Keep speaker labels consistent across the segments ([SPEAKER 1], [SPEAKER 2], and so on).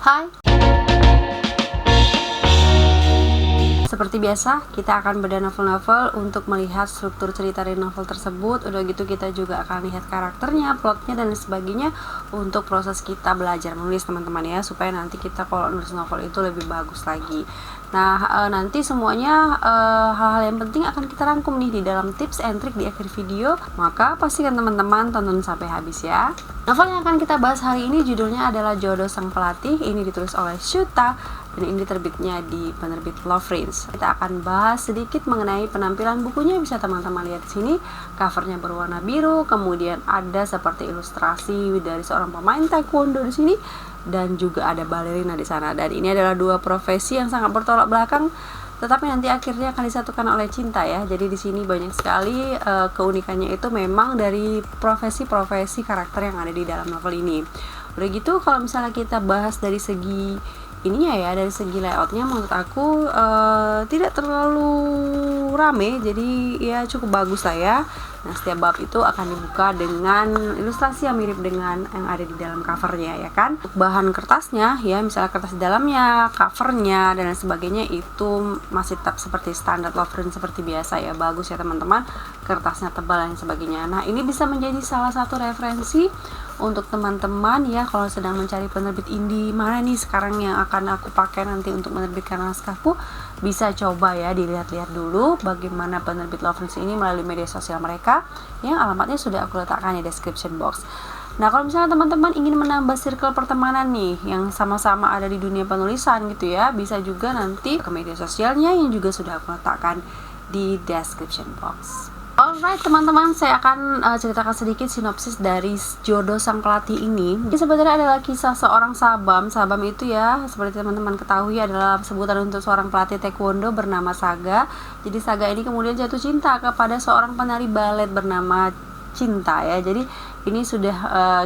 [SPEAKER 1] Hai. Seperti biasa, kita akan bedah novel-novel untuk melihat struktur cerita dari novel tersebut. Udah gitu kita juga akan lihat karakternya, plotnya, dan sebagainya untuk proses kita belajar menulis teman-teman ya, supaya nanti kita kalau nulis novel itu lebih bagus lagi. Nah, nanti semuanya hal-hal yang penting akan kita rangkum nih di dalam tips and trick di akhir video. Maka pastikan teman-teman tonton sampai habis ya. Novel yang akan kita bahas hari ini judulnya adalah Jodoh Sang Pelatih. Ini ditulis oleh Shuta dan ini terbitnya di penerbit Loverinz. Kita akan bahas sedikit mengenai penampilan bukunya. Bisa teman-teman lihat di sini, covernya berwarna biru, kemudian ada seperti ilustrasi dari seorang pemain taekwondo di sini, dan juga ada balerina di sana. Dan ini adalah dua profesi yang sangat bertolak belakang, tetapi nanti akhirnya akan disatukan oleh cinta ya. Jadi di sini banyak sekali keunikannya itu memang dari profesi-profesi karakter yang ada di dalam novel ini. Udah gitu, kalau misalnya kita bahas dari segi ininya ya, dari segi layoutnya menurut aku tidak terlalu rame, jadi ya cukup bagus lah ya. Nah, setiap bab itu akan dibuka dengan ilustrasi yang mirip dengan yang ada di dalam covernya ya kan. Bahan kertasnya ya, misalnya kertas di dalamnya, covernya, dan lain sebagainya itu masih tetap seperti standar Loverinz seperti biasa ya. Bagus ya teman-teman, kertasnya tebal dan sebagainya. Nah, ini bisa menjadi salah satu referensi untuk teman-teman ya, kalau sedang mencari penerbit indie mana nih sekarang yang akan aku pakai nanti untuk menerbitkan naskahku, bisa coba ya dilihat-lihat dulu bagaimana penerbit Loverinz ini melalui media sosial mereka yang alamatnya sudah aku letakkan di description box. Nah, kalau misalnya teman-teman ingin menambah circle pertemanan nih yang sama-sama ada di dunia penulisan gitu ya, bisa juga nanti ke media sosialnya yang juga sudah aku letakkan di description box. Alright teman-teman, saya akan ceritakan sedikit sinopsis dari Jodoh Sang Pelatih ini. Ini sebenarnya adalah kisah seorang sabam. Sabam itu ya, seperti teman-teman ketahui, adalah sebutan untuk seorang pelatih taekwondo bernama Saga. Jadi Saga ini kemudian jatuh cinta kepada seorang penari balet bernama Cinta ya. Jadi ini sudah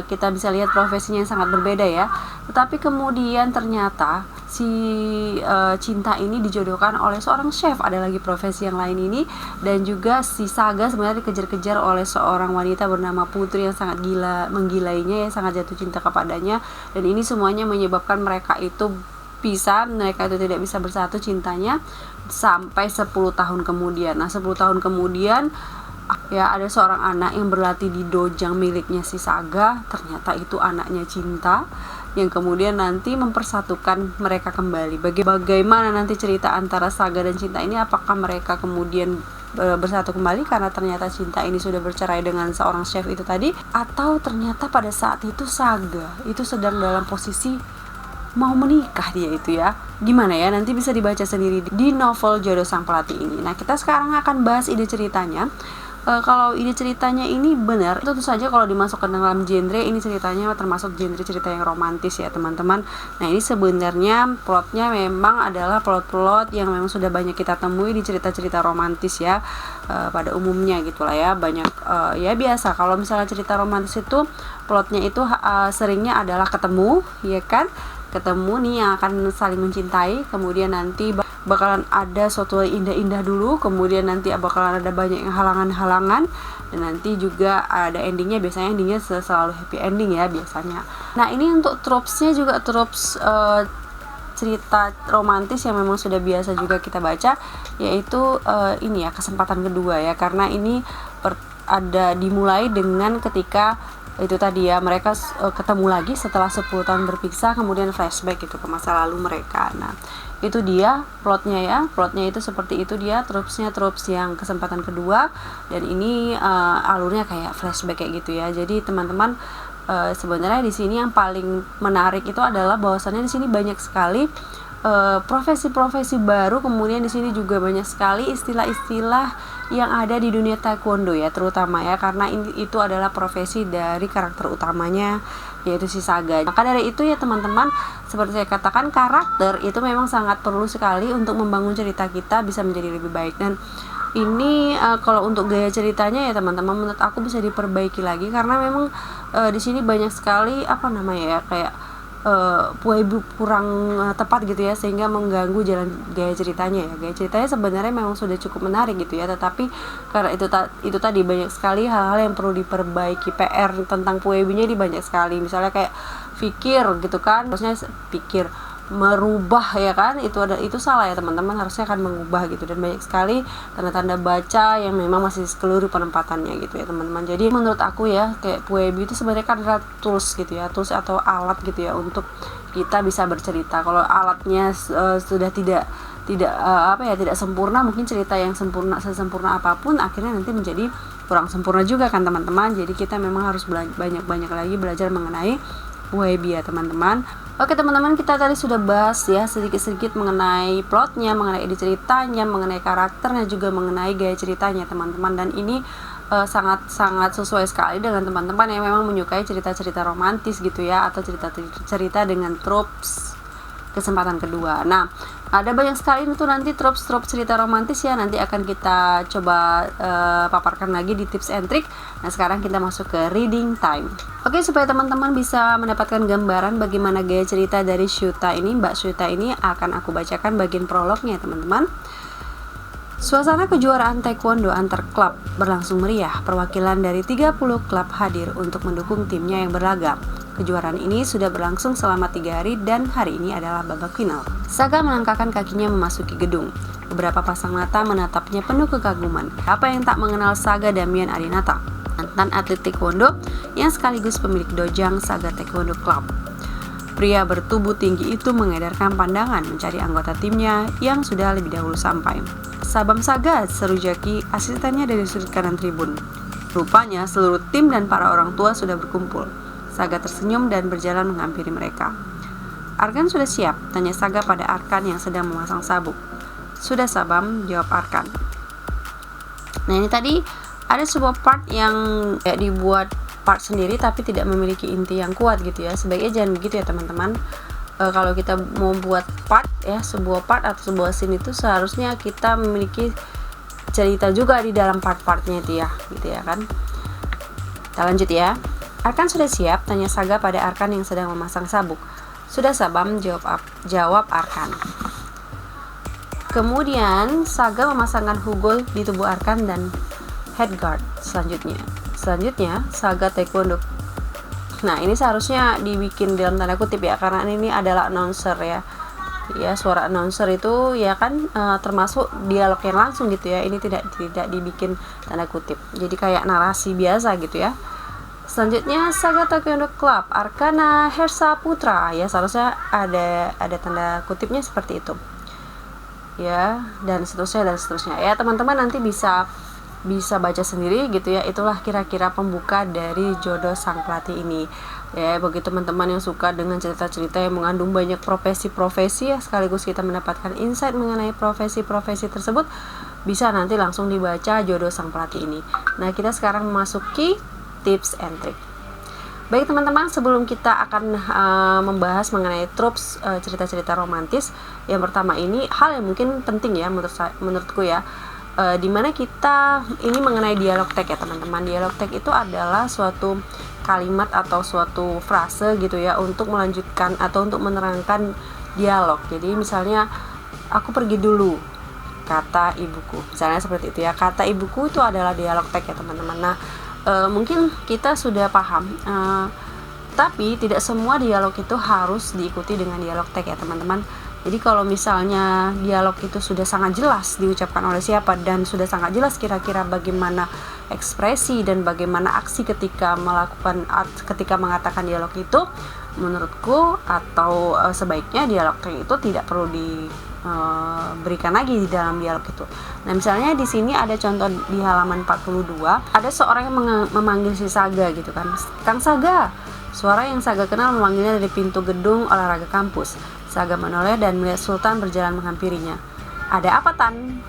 [SPEAKER 1] kita bisa lihat profesinya yang sangat berbeda ya. Tetapi kemudian ternyata si Cinta ini dijodohkan oleh seorang chef. Ada lagi profesi yang lain ini. Dan juga si Saga sebenarnya dikejar-kejar oleh seorang wanita bernama Putri yang sangat menggilainya ya, sangat jatuh cinta kepadanya. Dan ini semuanya menyebabkan mereka itu pisah, mereka itu tidak bisa bersatu cintanya sampai 10 tahun kemudian. Nah, 10 tahun kemudian ya, ada seorang anak yang berlatih di dojang miliknya si Saga. Ternyata itu anaknya Cinta yang kemudian nanti mempersatukan mereka kembali. Bagaimana nanti cerita antara Saga dan Cinta ini? Apakah mereka kemudian bersatu kembali karena ternyata Cinta ini sudah bercerai dengan seorang chef itu tadi, atau ternyata pada saat itu Saga itu sedang dalam posisi mau menikah dia itu ya. Gimana ya, nanti bisa dibaca sendiri di novel Jodoh Sang Pelatih ini. Nah, kita sekarang akan bahas ide ceritanya. Kalau ide ceritanya ini benar, tentu saja kalau dimasukkan dalam genre, ini ceritanya termasuk genre cerita yang romantis ya teman-teman. Nah, ini sebenarnya plotnya memang adalah plot-plot yang memang sudah banyak kita temui di cerita-cerita romantis ya, pada umumnya gitulah ya. Banyak ya biasa kalau misalnya cerita romantis itu plotnya itu seringnya adalah ketemu ya kan, ketemu nih yang akan saling mencintai, kemudian nanti bakalan ada suatu indah-indah dulu, kemudian nanti bakalan ada banyak yang halangan-halangan, dan nanti juga ada endingnya. Biasanya endingnya selalu happy ending ya biasanya. Nah, ini untuk tropesnya juga tropes cerita romantis yang memang sudah biasa juga kita baca, yaitu ini ya, kesempatan kedua ya, karena ini ada dimulai dengan ketika itu tadi ya, mereka ketemu lagi setelah 10 tahun berpisah, kemudian flashback gitu ke masa lalu mereka. Nah, itu dia plotnya ya, plotnya itu seperti itu dia, tropes yang kesempatan kedua, dan ini alurnya kayak flashback kayak gitu ya. Jadi teman-teman, sebenarnya di sini yang paling menarik itu adalah bahwasannya di sini banyak sekali profesi-profesi baru, kemudian di sini juga banyak sekali istilah-istilah yang ada di dunia taekwondo ya, terutama ya, karena itu adalah profesi dari karakter utamanya, yaitu si Saga. Maka dari itu ya teman-teman, seperti saya katakan, karakter itu memang sangat perlu sekali untuk membangun cerita kita bisa menjadi lebih baik. Dan ini kalau untuk gaya ceritanya ya teman-teman, menurut aku bisa diperbaiki lagi, karena memang di sini banyak sekali ya, kayak Puebu kurang tepat gitu ya, sehingga mengganggu jalan gaya ceritanya ya. Gaya ceritanya sebenarnya memang sudah cukup menarik gitu ya, tetapi karena itu tadi banyak sekali hal-hal yang perlu diperbaiki. PR tentang Puebunya di banyak sekali, misalnya kayak pikir gitu kan, harusnya pikir merubah ya kan, itu salah ya teman-teman, harusnya kan mengubah gitu. Dan banyak sekali tanda-tanda baca yang memang masih keliru penempatannya gitu ya teman-teman. Jadi menurut aku ya, kayak Puebi itu sebenarnya kan adalah tools gitu ya, tools atau alat gitu ya untuk kita bisa bercerita. Kalau alatnya sudah tidak tidak sempurna, mungkin cerita yang sesempurna apapun akhirnya nanti menjadi kurang sempurna juga kan teman-teman. Jadi kita memang harus banyak lagi belajar mengenai Puebi ya teman-teman. Oke teman-teman, kita tadi sudah bahas ya sedikit-sedikit mengenai plotnya, mengenai ide ceritanya, mengenai karakternya, juga mengenai gaya ceritanya teman-teman. Dan ini sangat sesuai sekali dengan teman-teman yang memang menyukai cerita-cerita romantis gitu ya, atau cerita dengan tropes kesempatan kedua. Nah, ada banyak sekali itu nanti tropes cerita romantis ya, nanti akan kita coba paparkan lagi di tips and trick. Nah, sekarang kita masuk ke reading time. Oke, supaya teman-teman bisa mendapatkan gambaran bagaimana gaya cerita dari Mbak Shuta ini akan aku bacakan bagian prolognya teman-teman. Suasana kejuaraan taekwondo antar klub berlangsung meriah. Perwakilan dari 30 klub hadir untuk mendukung timnya yang berlaga. Kejuaraan ini sudah berlangsung selama 3 hari dan hari ini adalah babak final. Saga melangkahkan kakinya memasuki gedung. Beberapa pasang mata menatapnya penuh kekaguman. Apa yang tak mengenal Saga Damian Adinata, mantan atlet taekwondo yang sekaligus pemilik dojang Saga Taekwondo Club. Pria bertubuh tinggi itu mengedarkan pandangan mencari anggota timnya yang sudah lebih dahulu sampai. Sabam Saga, seru Jaki, asistennya dari sudut kanan tribun. Rupanya seluruh tim dan para orang tua sudah berkumpul. Saga tersenyum dan berjalan menghampiri mereka. Arkan sudah siap? Tanya Saga pada Arkan yang sedang memasang sabuk. Sudah Sabam, jawab Arkan. Nah, ini tadi ada sebuah part yang dibuat part sendiri tapi tidak memiliki inti yang kuat gitu ya. Sebaiknya jangan begitu ya teman-teman. Kalau kita mau buat part ya, sebuah part atau sebuah scene itu seharusnya kita memiliki cerita juga di dalam part-partnya itu ya, gitu ya kan. Kita lanjut ya. Arkan sudah siap? Tanya Saga pada Arkan yang sedang memasang sabuk. Sudah Sabam, jawab Arkan. Kemudian Saga memasangkan hugol di tubuh Arkan dan headguard selanjutnya Saga Taekwondo. Nah, ini seharusnya dibikin dalam tanda kutip ya, karena ini adalah announcer ya. Ya, suara announcer itu ya kan termasuk dialog yang langsung gitu ya. Ini tidak dibikin tanda kutip. Jadi kayak narasi biasa gitu ya. Selanjutnya Saga Taekwondo Club Arkana Hersa Putra ya, seharusnya ada tanda kutipnya seperti itu. Ya, dan seterusnya ya. Teman-teman nanti bisa baca sendiri gitu ya. Itulah kira-kira pembuka dari Jodoh Sang Pelatih ini ya. Bagi teman-teman yang suka dengan cerita-cerita yang mengandung banyak profesi-profesi ya, sekaligus kita mendapatkan insight mengenai profesi-profesi tersebut, bisa nanti langsung dibaca Jodoh Sang Pelatih ini. Nah, kita sekarang memasuki tips and trick. Baik teman-teman, sebelum kita akan membahas mengenai tropes cerita-cerita romantis, yang pertama ini hal yang mungkin penting ya menurutku ya, dimana kita ini mengenai dialog tag ya teman-teman. Dialog tag itu adalah suatu kalimat atau suatu frase gitu ya untuk melanjutkan atau untuk menerangkan dialog. Jadi misalnya, aku pergi dulu, kata ibuku, misalnya seperti itu ya. Kata ibuku itu adalah dialog tag ya teman-teman. Nah, mungkin kita sudah paham, tapi tidak semua dialog itu harus diikuti dengan dialog tag ya teman-teman. Jadi kalau misalnya dialog itu sudah sangat jelas diucapkan oleh siapa dan sudah sangat jelas kira-kira bagaimana ekspresi dan bagaimana aksi ketika mengatakan dialog itu, menurutku atau sebaiknya dialog itu tidak perlu diberikan lagi di dalam dialog itu. Nah, misalnya di sini ada contoh di halaman 42, ada seorang yang memanggil si Saga gitu kan. Kang Saga. Suara yang Saga kenal memanggilnya dari pintu gedung olahraga kampus. Saga menoleh dan melihat Sultan berjalan menghampirinya. Ada apa Tan?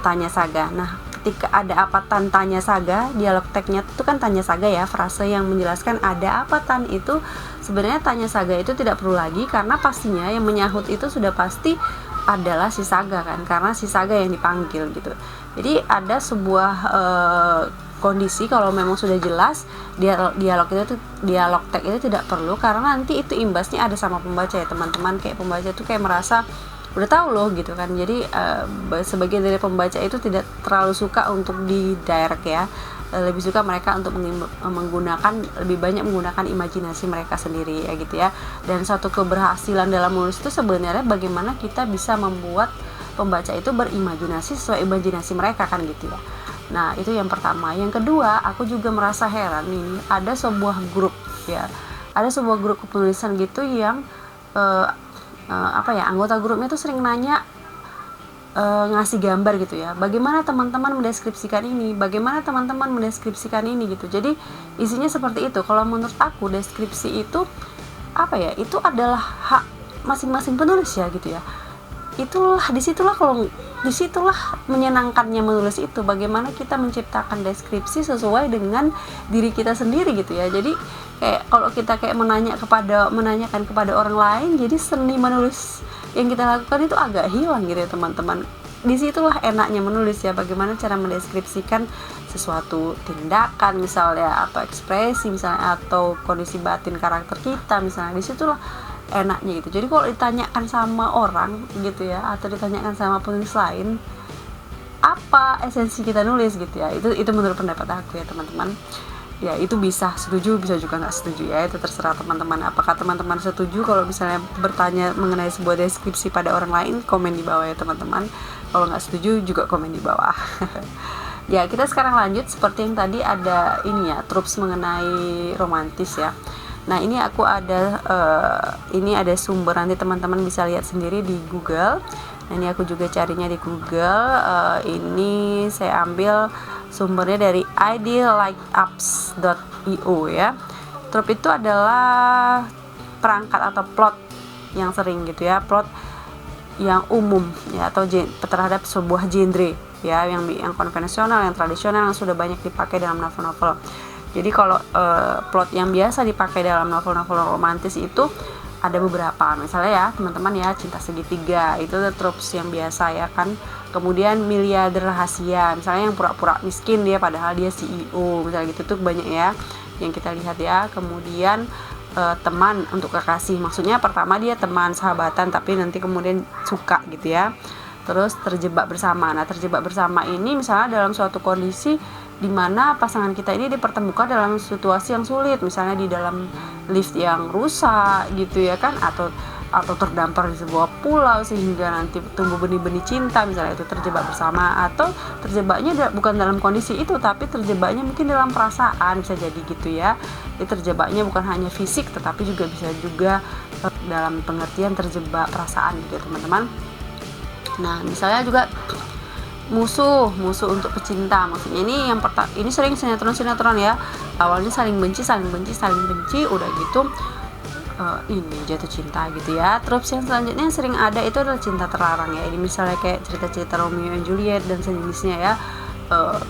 [SPEAKER 1] Tanya Saga. Nah, ketika ada apa Tan tanya Saga, dialog tagnya itu kan tanya Saga ya, frase yang menjelaskan ada apa Tan itu sebenarnya tanya Saga itu tidak perlu lagi, karena pastinya yang menyahut itu sudah pasti adalah si Saga kan, karena si Saga yang dipanggil gitu. Jadi ada sebuah kondisi kalau memang sudah jelas dialog tag itu tidak perlu, karena nanti itu imbasnya ada sama pembaca ya teman-teman. Kayak pembaca itu kayak merasa udah tahu loh gitu kan. Jadi sebagian dari pembaca itu tidak terlalu suka untuk di direct ya. lebih suka mereka untuk lebih banyak menggunakan imajinasi mereka sendiri ya gitu ya. Dan satu keberhasilan dalam menulis itu sebenarnya bagaimana kita bisa membuat pembaca itu berimajinasi sesuai imajinasi mereka kan gitu ya. Nah itu yang pertama. Yang kedua, aku juga merasa heran nih, ada sebuah grup kepenulisan gitu yang anggota grupnya tuh sering nanya, ngasih gambar gitu ya, bagaimana teman-teman mendeskripsikan ini gitu. Jadi isinya seperti itu. Kalau menurut aku deskripsi itu itu adalah hak masing-masing penulis ya gitu ya. Disitulah menyenangkannya menulis itu, bagaimana kita menciptakan deskripsi sesuai dengan diri kita sendiri gitu ya. Jadi kayak kalau kita kayak menanyakan kepada orang lain, jadi seni menulis yang kita lakukan itu agak hilang gitu ya teman-teman. Disitulah enaknya menulis ya, bagaimana cara mendeskripsikan sesuatu tindakan misalnya, atau ekspresi misalnya, atau kondisi batin karakter kita misalnya. Disitulah enaknya gitu. Jadi kalau ditanyakan sama orang gitu ya, atau ditanyakan sama penulis lain, apa esensi kita nulis gitu ya, itu menurut pendapat aku ya teman-teman. Ya itu bisa setuju, bisa juga nggak setuju ya, itu terserah teman-teman. Apakah teman-teman setuju kalau misalnya bertanya mengenai sebuah deskripsi pada orang lain? Komen di bawah ya teman-teman. Kalau nggak setuju juga komen di bawah. Ya kita sekarang lanjut, seperti yang tadi ada ini ya, tropes mengenai romantis ya. Nah ini aku ada sumber, nanti teman-teman bisa lihat sendiri di Google. Nah ini aku juga carinya di Google. Ini saya ambil sumbernya dari idealikeapps.io ya. Trope itu adalah perangkat atau plot yang sering gitu ya, plot yang umum ya, atau terhadap sebuah genre ya, yang konvensional, yang tradisional, yang sudah banyak dipakai dalam novel-novel. Jadi kalau plot yang biasa dipakai dalam novel-novel romantis itu ada beberapa, misalnya ya teman-teman ya, cinta segitiga itu tropes yang biasa ya kan. Kemudian miliarder rahasia, misalnya yang pura-pura miskin dia padahal dia CEO misalnya gitu, tuh banyak ya yang kita lihat ya. Kemudian teman untuk kekasih, maksudnya pertama dia teman sahabatan tapi nanti kemudian suka gitu ya. Terus terjebak bersama. Nah terjebak bersama ini misalnya dalam suatu kondisi di mana pasangan kita ini dipertemukan dalam situasi yang sulit, misalnya di dalam lift yang rusak gitu ya kan, atau terdampar di sebuah pulau sehingga nanti tumbuh benih-benih cinta, misalnya itu terjebak bersama. Atau terjebaknya bukan dalam kondisi itu, tapi terjebaknya mungkin dalam perasaan, bisa jadi gitu ya. Jadi terjebaknya bukan hanya fisik tetapi juga bisa juga dalam pengertian terjebak perasaan gitu teman-teman. Nah misalnya juga musuh untuk pecinta, maksudnya ini sering sinetron ya, awalnya saling benci, udah gitu ini jatuh cinta gitu ya. Terus yang selanjutnya yang sering ada itu adalah cinta terlarang ya. Ini misalnya kayak cerita-cerita Romeo and Juliet dan sejenisnya ya.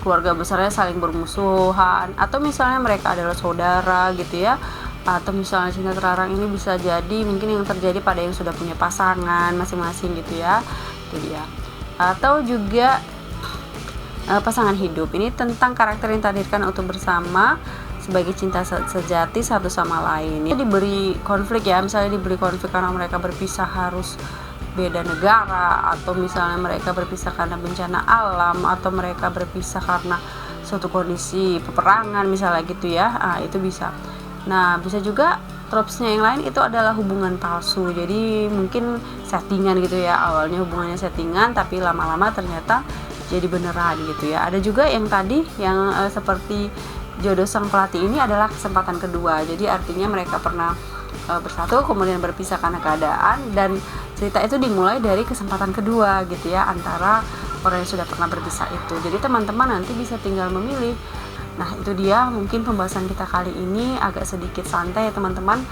[SPEAKER 1] Keluarga besarnya saling bermusuhan, atau misalnya mereka adalah saudara gitu ya. Atau misalnya cinta terlarang ini bisa jadi mungkin yang terjadi pada yang sudah punya pasangan masing-masing gitu ya. Itu dia. Atau juga pasangan hidup, ini tentang karakter yang dihadirkan untuk bersama sebagai cinta sejati satu sama lain. Ini diberi konflik ya, misalnya diberi konflik karena mereka berpisah harus beda negara, atau misalnya mereka berpisah karena bencana alam, atau mereka berpisah karena suatu kondisi peperangan misalnya gitu ya. Itu bisa. Nah bisa juga tropesnya yang lain itu adalah hubungan palsu, jadi mungkin settingan gitu ya, awalnya hubungannya settingan tapi lama-lama ternyata jadi beneran gitu ya. Ada juga yang tadi yang seperti jodoh sang pelatih, ini adalah kesempatan kedua, jadi artinya mereka pernah bersatu kemudian berpisah karena keadaan, dan cerita itu dimulai dari kesempatan kedua gitu ya antara orang yang sudah pernah berpisah itu. Jadi teman-teman nanti bisa tinggal memilih. Nah itu dia mungkin pembahasan kita kali ini, agak sedikit santai ya teman-teman.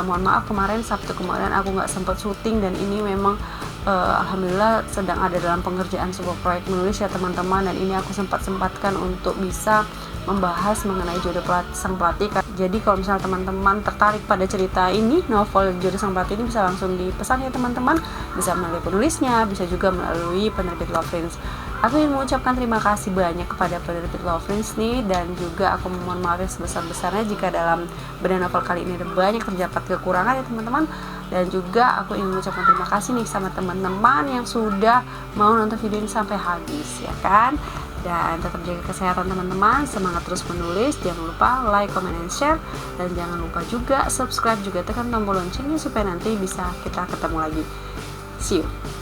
[SPEAKER 1] Mohon maaf kemarin Sabtu kemarin aku nggak sempat syuting, dan ini memang alhamdulillah sedang ada dalam pengerjaan sebuah proyek menulis ya teman-teman, dan ini aku sempatkan untuk bisa membahas mengenai jodoh sang pelatih. Jadi kalau misalnya teman-teman tertarik pada cerita ini, novel Jodoh Sang Pelatih ini, bisa langsung dipesan ya teman-teman, bisa melalui penulisnya, bisa juga melalui penerbit Lovelyns. Aku ingin mengucapkan terima kasih banyak kepada penerbit Lovelyns nih, dan juga aku mohon maaf sebesar-besarnya jika dalam bedah novel kali ini ada banyak terdapat kekurangan ya teman-teman. Dan juga aku ingin mengucapkan terima kasih nih sama teman-teman yang sudah mau nonton video ini sampai habis ya kan. Dan tetap jaga kesehatan teman-teman, semangat terus menulis, jangan lupa like, comment, and share, dan jangan lupa juga subscribe, juga tekan tombol loncengnya supaya nanti bisa kita ketemu lagi. See you.